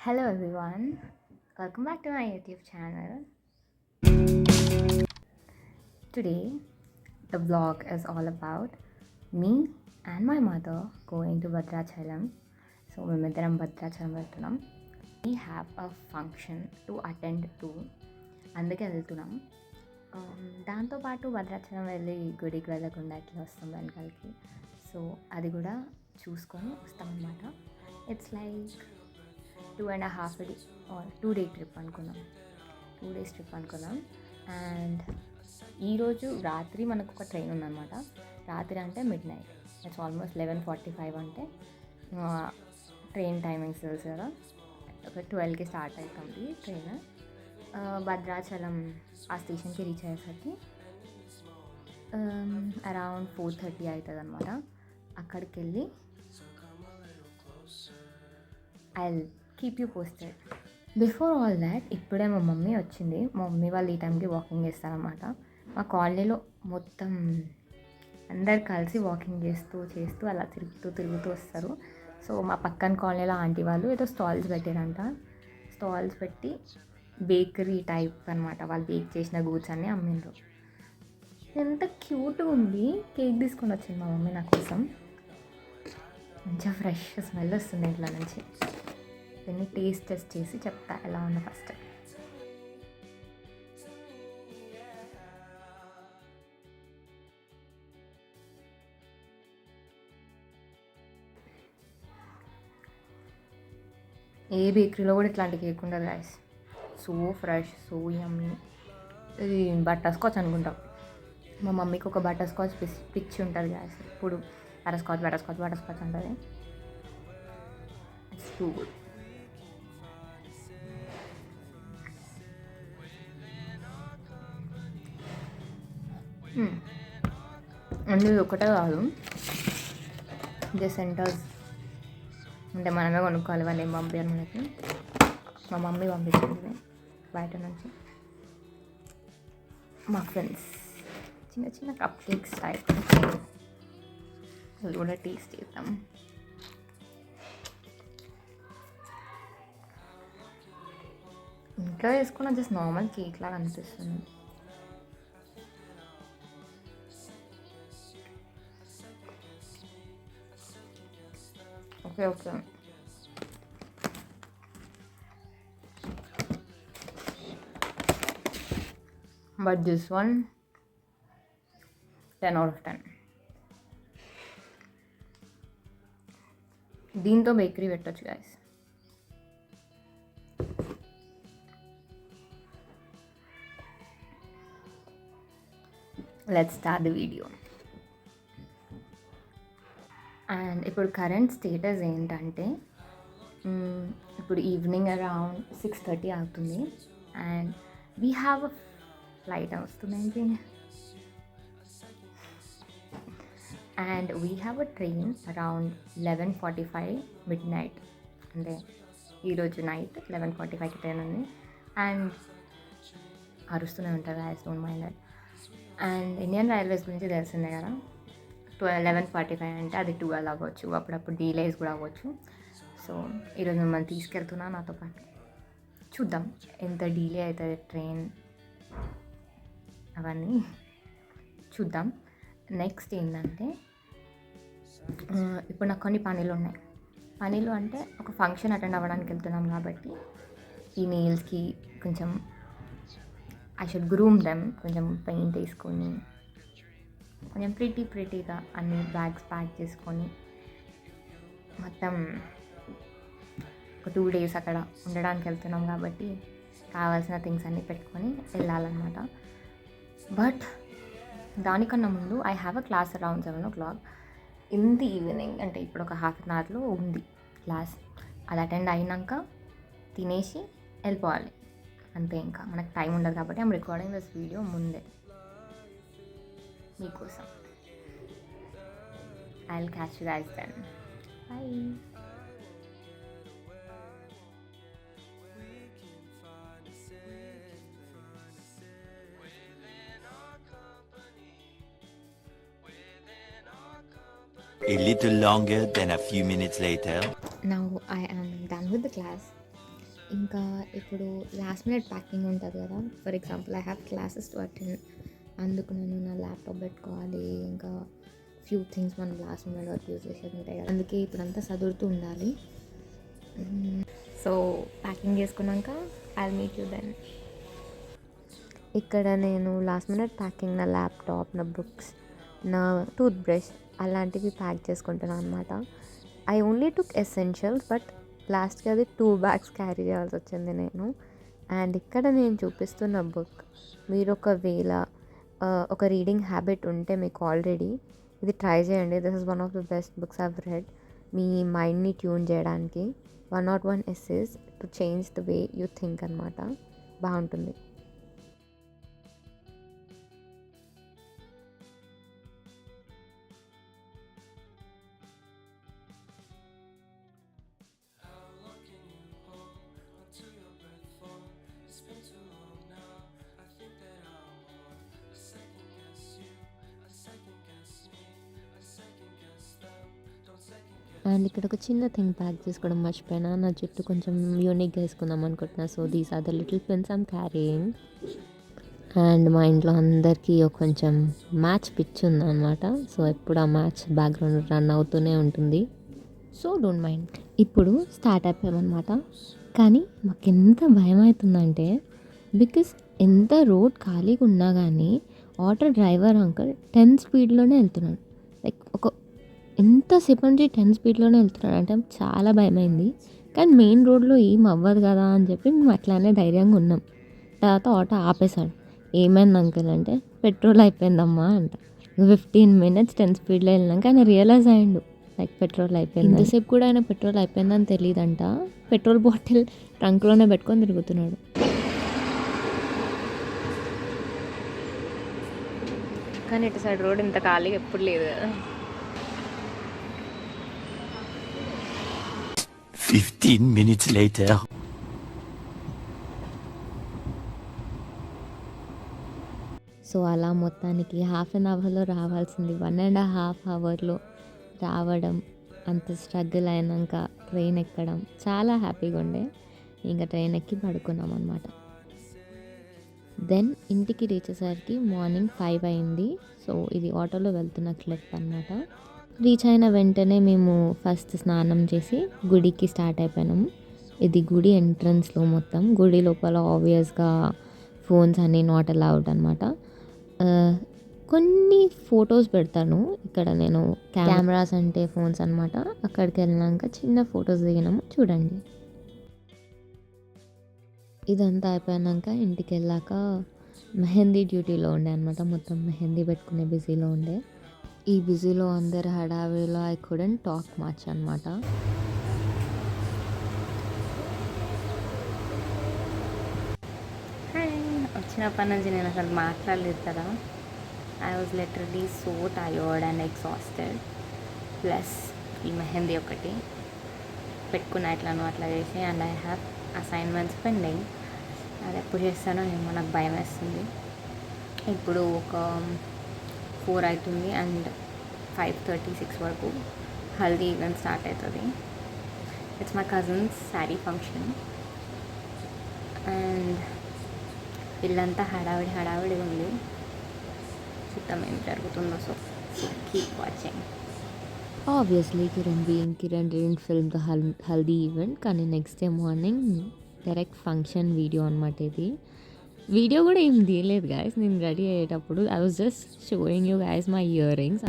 Hello everyone, welcome back to my YouTube channel. Today, the vlog is all about me and my mother going to Bhadrachalam. So, మేమిద్దరం భద్రాచలం వెళ్తున్నాం. We have a function to attend to. అందుకే వెళ్తున్నాం. దాంతోపాటు భద్రాచలం వెళ్ళి గుడికి వెళ్ళకుండా ఎట్లా వస్తాం వెనకాలకి. సో అది కూడా చూసుకొని వస్తామన్నమాట. It's like 2.5 day or 2-day trip అనుకున్నాం. 2 days ట్రిప్ అనుకున్నాం. అండ్ ఈరోజు రాత్రి మనకు ఒక ట్రైన్ ఉందన్నమాట. రాత్రి అంటే మిడ్ నైట్, ఇట్స్ ఆల్మోస్ట్ 11:45 అంటే ట్రైన్ టైమింగ్స్ తెలుసు కదా. ఒక 12కి స్టార్ట్ అవుతుంది ట్రైన్. భద్రాచలం ఆ స్టేషన్కి రీచ్ అయ్యేసరికి అరౌండ్ 4:30 అవుతుంది అనమాట. అక్కడికి వెళ్ళి I'll keep you posted. Before all that ఇప్పుడే మా మమ్మీ వచ్చింది. మా మమ్మీ వాళ్ళు ఈ టైంకి వాకింగ్ చేస్తారనమాట. మా కాలనీలో మొత్తం అందరు కలిసి వాకింగ్ చేస్తూ అలా తిరుగుతూ వస్తారు. సో మా పక్కన కాలనీలో ఆంటీ వాళ్ళు ఏదో స్టాల్స్ పెట్టారంట. స్టాల్స్ పెట్టి బేకరీ టైప్ అనమాట. వాళ్ళు బేక్ చేసిన గూడ్స్ అన్నీ అమ్మిండ్రు. ఎంత క్యూట్గా ఉంది. కేక్ తీసుకొని వచ్చింది మా మమ్మీ నా కోసం. మంచిగా ఫ్రెష్ స్మెల్ వస్తుంది ఇంట్లో నుంచి. దీన్ని టేస్ట్ చేసి చెప్తా ఎలా ఉందో ఫస్ట్. ఏ బేకరీలో కూడా ఇట్లాంటి కేక్ ఉండదు guys. So fresh, so yummy. ఇది బటర్ స్కాచ్ అనుకుంటాం. మా మమ్మీకి ఒక బటర్ స్కాచ్ పిచ్చి ఉంటుంది గాయస్. ఇప్పుడు బటర్ స్కాచ్ ఉంటుంది. It's too good. అండ్ ఇది ఒకటే కాదు, ఇదే సెంటర్స్ అంటే మనమే కొనుక్కోవాలి. వాళ్ళు ఏం పంపించారు మనకి. మా మమ్మీ పంపించింది బయట నుంచి. మఫిన్స్, చిన్న చిన్న కప్ కేక్స్ టైప్. అది కూడా టేస్ట్ చేద్దాం. ఇంట్లో వేసుకున్న జస్ట్ నార్మల్ కేక్ లాగా అనిపిస్తుంది. Okay but this one 10 out of 10. దీంతో బేకరీ పెట్టచ్చు guys. Let's start the video. And ఇప్పుడు కరెంట్ స్టేటస్ ఏంటంటే ఇప్పుడు ఈవినింగ్ అరౌండ్ 6:30 అవుతుంది. And we have a flight వస్తుంది. And we have a train around 11:45 midnight. అంటే ఈరోజు నైట్ 11:45కి ట్రైన్ ఉంది. అండ్ అరుస్తూనే ఉంటుంది as don't mind that. And Indian railways గురించి తెలిసిందే కదా. 11:45 అంటే అది 12 అవ్వచ్చు, అప్పుడప్పుడు డీలేస్ కూడా అవ్వచ్చు. సో ఈరోజు మిమ్మల్ని తీసుకెళ్తున్నా నాతో పాటు. చూద్దాం ఎంత డీలే అవుతుంది ట్రైన్, అవన్నీ చూద్దాం. నెక్స్ట్ ఏంటంటే ఇప్పుడు నాకు కొన్ని పనులు ఉన్నాయి. పనులు అంటే ఒక ఫంక్షన్ అటెండ్ అవ్వడానికి వెళ్తున్నాం కాబట్టి ఈ నెయిల్స్కి కొంచెం ఐ షుడ్ గ్రూమ్ దెమ్. కొంచెం పెయింట్ వేసుకొని కొంచెం ప్రిటీగా అన్ని బ్యాగ్స్ ప్యాక్ చేసుకొని మొత్తం ఒక 2 days అక్కడ ఉండడానికి వెళ్తున్నాం కాబట్టి కావాల్సిన థింగ్స్ అన్నీ పెట్టుకొని వెళ్ళాలన్నమాట. బట్ దానికన్నా ముందు I have a class around 7 o'clock in the evening. అంటే ఇప్పుడు ఒక 1/2 hourలో ఉంది క్లాస్. అది అటెండ్ అయినాక తినేసి వెళ్ళిపోవాలి అంతే. ఇంకా మనకు టైం ఉండదు కాబట్టి ఐమ్ రికార్డింగ్ దిస్ వీడియో ముందే మీకోసం. I'll catch you guys then. Bye. A little longer than a few minutes later. Now I am done with the class ఇంకా ఇప్పుడు లాస్ట్ మినిట్ ప్యాకింగ్ ఉంటుంది కదా. For example I have classes to attend, అందుకు నేను నా laptop పెట్టుకోవాలి. ఇంకా few things మనం లాస్ట్ మినిట్ వరకు యూజ్ చేసేది ఉంటాయి కదా, అందుకే ఇప్పుడంతా చదువుతూ ఉండాలి. సో ప్యాకింగ్ చేసుకున్నాక ఐ మీట్ యూ దెన్. ఇక్కడ నేను లాస్ట్ మినిట్ ప్యాకింగ్ నా ల్యాప్టాప్, నా బుక్స్, నా టూత్ బ్రష్ అలాంటివి ప్యాక్ చేసుకుంటున్నాను అనమాట. I only took essentials, but లాస్ట్కి అది 2 bags క్యారీ చేయాల్సి వచ్చింది నేను. అండ్ ఇక్కడ నేను చూపిస్తున్న బుక్ మీరు ఒకవేళ ఒక రీడింగ్ హ్యాబిట్ ఉంటే మీకు ఆల్రెడీ ఇది ట్రై చేయండి. This is one of the best books I've read. మీ మైండ్ని ట్యూన్ చేయడానికి 101 essays to change the way you think అనమాట. బాగుంటుంది. అండ్ ఇక్కడ ఒక చిన్న థింగ్ ప్యాక్ చేసుకోవడం మర్చిపోయినా. నా జుట్టు కొంచెం యూనిక్గా వేసుకుందాం అనుకుంటున్నా. So these are the little pins I'm carrying. And మా ఇంట్లో అందరికీ ఒక కొంచెం మ్యాచ్ పిచ్ ఉందన్నమాట. సో ఎప్పుడు ఆ మ్యాచ్ బ్యాక్గ్రౌండ్ రన్ అవుతూనే ఉంటుంది. So don't mind. ఇప్పుడు స్టార్ట్ అయిపోయామన్నమాట. కానీ మాకు ఎంత భయం అవుతుందంటే, బికాస్ ఎంత రోడ్ ఖాళీగా ఉన్నా కానీ ఆటో డ్రైవర్ అంకుల్ 10 స్పీడ్లోనే వెళ్తున్నాడు. లైక్ ఎంతసేపు నుంచి 10 స్పీడ్లోనే వెళ్తున్నాడు అంటే చాలా భయమైంది. కానీ మెయిన్ రోడ్లో ఏం అవ్వదు కదా అని చెప్పి మేము అట్లానే ధైర్యంగా ఉన్నాం. తర్వాత ఆటో ఆపేశాడు. ఏమైంది అంకుల్ అంటే, పెట్రోల్ అయిపోయిందమ్మా అంట. 15 minutes 10 స్పీడ్లో వెళ్ళినాక ఆయన రియలైజ్ అయ్యిండు లైక్ పెట్రోల్ అయిపోయింది. ఇంతసేపు కూడా ఆయన పెట్రోల్ అయిపోయిందని తెలియదంట. పెట్రోల్ బాటిల్ ట్రంక్లోనే పెట్టుకొని తిరుగుతున్నాడు. కానీ ఇటు సైడ్ రోడ్ ఇంత ఖాళీగా ఎప్పుడు లేదు కదా. 15 minutes later. సో అలా మొత్తానికి 1/2 hourలో రావాల్సింది 1.5 hourలో రావడం, అంత స్ట్రగుల్ అయినాక ట్రైన్ ఎక్కడం చాలా హ్యాపీగా ఉండే. ఇంకా ట్రైన్ ఎక్కి పడుకున్నాం అనమాట. దెన్ ఇంటికి రీచ్ అయ్యేసరికి మార్నింగ్ 5 అయింది. సో ఇది ఆటోలో వెళ్తున్న క్లిప్ అనమాట. రీచ్ అయిన వెంటనే మేము ఫస్ట్ స్నానం చేసి గుడికి స్టార్ట్ అయిపోయినాము. ఇది గుడి ఎంట్రన్స్లో మొత్తం. గుడి లోపల ఆబ్వియస్గా ఫోన్స్ అన్నీ నాట్ అలౌడ్ అనమాట. కొన్ని ఫొటోస్ పెడతాను ఇక్కడ. నేను కెమెరాస్ అంటే ఫోన్స్ అనమాట. అక్కడికి వెళ్ళినాక చిన్న ఫొటోస్ దిగినాము, చూడండి. ఇదంతా అయిపోయాక ఇంటికి వెళ్ళాక మెహందీ డ్యూటీలో ఉండే అనమాట. మొత్తం మెహందీ పెట్టుకునే బిజీలో ఉండే. ఈ బిజీలో అందరు హడావిడిలో ఐ కుడెంట్ టాక్ మచ్ అనమాట. వచ్చినప్పటి నుంచి నేను అసలు మాట్లాడలేదు కదా. I was literally so tired and exhausted. Plus ఈ మెహందీ ఒకటి పెట్టుకున్న ఇట్లాను అట్లా చేసి. And I have assignments pending. అది ఎప్పుడు చేస్తానో ఏమో నాకు భయం వేస్తుంది. ఇప్పుడు ఒక 4 అవుతుంది అండ్ 5:36 వరకు హల్దీ ఈవెంట్ స్టార్ట్ అవుతుంది. It's my cousins sari function. And ఇల్లంతా హడావిడి ఉంది. చూద్దాం ఏం జరుగుతుందో. So keep watching. Obviously Kiran didn't film the haldi event. కానీ next day morning direct function video అనమాట. ఇది వీడియో కూడా ఏం తీయలేదు గాయస్. నేను రెడీ అయ్యేటప్పుడు I was just showing you guys my ear rings.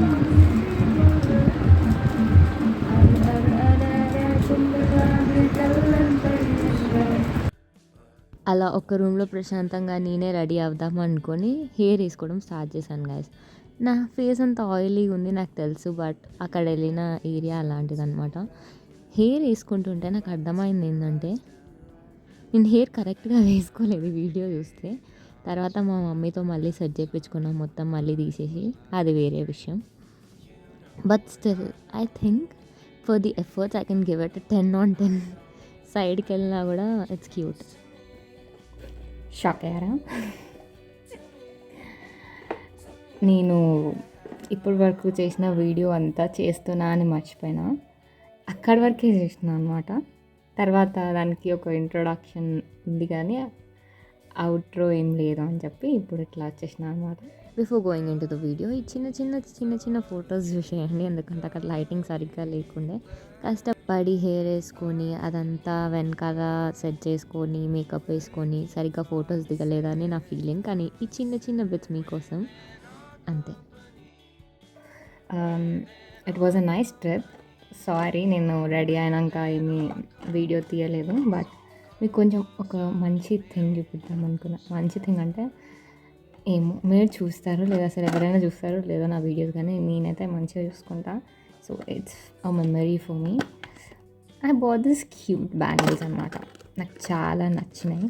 అలా ఒక రూమ్లో ప్రశాంతంగా నేనే రెడీ అవుదాం అనుకొని హెయిర్ వేసుకోవడం స్టార్ట్ చేశాను గాయస్. నా ఫేస్ అంత ఆయిలీగా ఉంది నాకు తెలుసు, బట్ అక్కడ వెళ్ళిన ఏరియా అలాంటిది అనమాట. హెయిర్ వేసుకుంటుంటే నాకు అర్థమైంది ఏంటంటే, నేను హెయిర్ కరెక్ట్గా వేసుకోలేదు వీడియో చూస్తే. తర్వాత మా మమ్మీతో మళ్ళీ సెట్ చేయించుకున్నాం మొత్తం, మళ్ళీ తీసేసి. అది వేరే విషయం. But still I think for the efforts I can give it 10 on 10. సైడ్కి వెళ్ళినా కూడా ఇట్స్ క్యూట్. షాక్ అయ్యారా? నేను ఇప్పటి వరకు చేసిన వీడియో అంతా చేస్తున్నా అని మర్చిపోయినా. అక్కడి వరకే చేసిన అనమాట. తర్వాత దానికి ఒక ఇంట్రొడక్షన్ ఉంది కానీ అవుట్రో ఏం లేదు అని చెప్పి ఇప్పుడు ఇట్లా వచ్చేసిన అనమాట. Before going in to the video ఈ చిన్న ఫొటోస్ చూసేయండి, ఎందుకంటే అక్కడ లైటింగ్ సరిగ్గా లేకుండే. కష్టపడి హెయిర్ వేసుకొని అదంతా వెనకాల సెట్ చేసుకొని మేకప్ వేసుకొని సరిగ్గా ఫొటోస్ దిగలేదని నా ఫీలింగ్. కానీ ఈ చిన్న బిట్స్ మీకోసం అంతే. It was a nice trip. Sorry నేను రెడీ అయినాక ఏమీ వీడియో తీయలేదు, బట్ మీకు కొంచెం ఒక మంచి థింగ్ చూపిద్దాం అనుకున్నా. మంచి థింగ్ అంటే ఏమో మీరు చూస్తారు లేదా అసలు ఎవరైనా చూస్తారో లేదో నా వీడియోస్, కానీ నేనైతే మంచిగా చూసుకుంటా. So it's a memory for me. I bought this cute bangles అనమాట, నాకు చాలా నచ్చినాయి.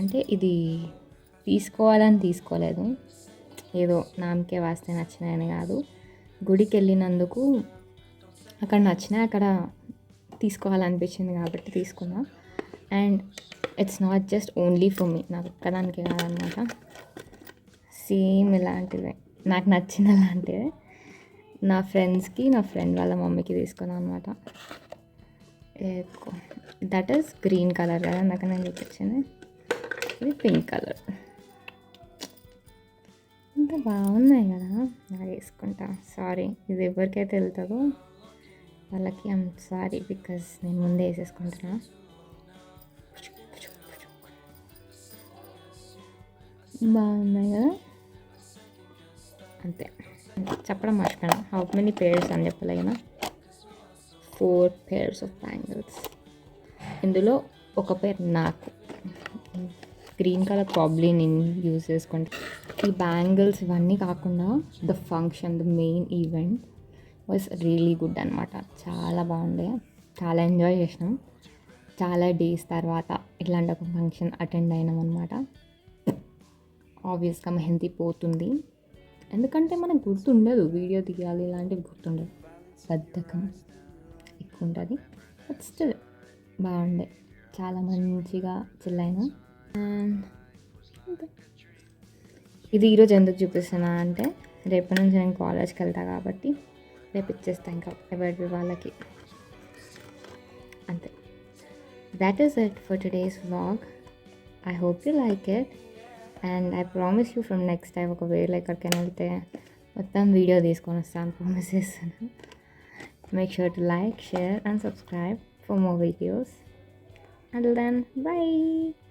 అంటే ఇది తీసుకోవాలని తీసుకోలేదు, ఏదో నామకే వాస్తే నచ్చినాయని కాదు. గుడికి వెళ్ళినందుకు అక్కడ నచ్చినాయి, అక్కడ తీసుకోవాలనిపించింది కాబట్టి తీసుకున్నా. And it's not just only for me, నాకు ఒక్కదానికే కాదనమాట. సేమ్ ఇలాంటివే నాకు నచ్చిన లాంటివే నా ఫ్రెండ్స్కి, నా ఫ్రెండ్ వాళ్ళ మమ్మీకి తీసుకున్నాను అనమాట. దట్ ఈస్ గ్రీన్ కలర్ కదా నాకు నేను చూపించింది, ఇది పింక్ కలర్. ఇంత బాగున్నాయి కదా, నాకు వేసుకుంటా. సారీ ఇది ఎవరికైతే వెళ్తుందో వాళ్ళకి ఐమ్ సారీ, బికాజ్ నేను ముందే వేసేసుకుంటున్నా. బాగున్నాయి కదా, అంతే. చెప్పడం మర్చిపోయాను, హౌ మెనీ పేర్స్ అని చెప్పలే కదా. 4 pairs ఆఫ్ బ్యాంగిల్స్. ఇందులో ఒక పేర్ నాకు, గ్రీన్ కలర్ ప్రాబ్లీ నేను యూజ్ చేసుకుంటా. ఈ బ్యాంగిల్స్ ఇవన్నీ కాకుండా the function, the main event was really good అనమాట. చాలా బాగుండే, చాలా ఎంజాయ్ చేసినాం. చాలా డేస్ తర్వాత ఇట్లాంటి ఒక ఫంక్షన్ అటెండ్ అయినాం అనమాట. ఆబ్వియస్గా మెహందీ పోతుంది, ఎందుకంటే మనకు గుర్తుండదు, వీడియో తీయాలి ఇలాంటివి గుర్తుండదు, బద్ధకం ఎక్కువ ఉంటుంది. బట్ స్టిల్ బాగుండే, చాలా మంచిగా చిల్లైనా. ఇది ఈరోజు ఎందుకు చూపిస్తున్నా అంటే రేపటి నుంచి నేను కాలేజ్కి వెళ్తా కాబట్టి రేపు ఇచ్చేస్తా ఇంకా ఎవరి వాళ్ళకి, అంతే. That is it for today's vlog. I hope you like it. And I promise you from next time ఒకవేళ ఎక్కడికైనా వెళ్తే మొత్తం వీడియో తీసుకొని వస్తాను, ప్రామిస్ చేస్తాను. Make sure to like, share and subscribe for more videos. Until then, bye.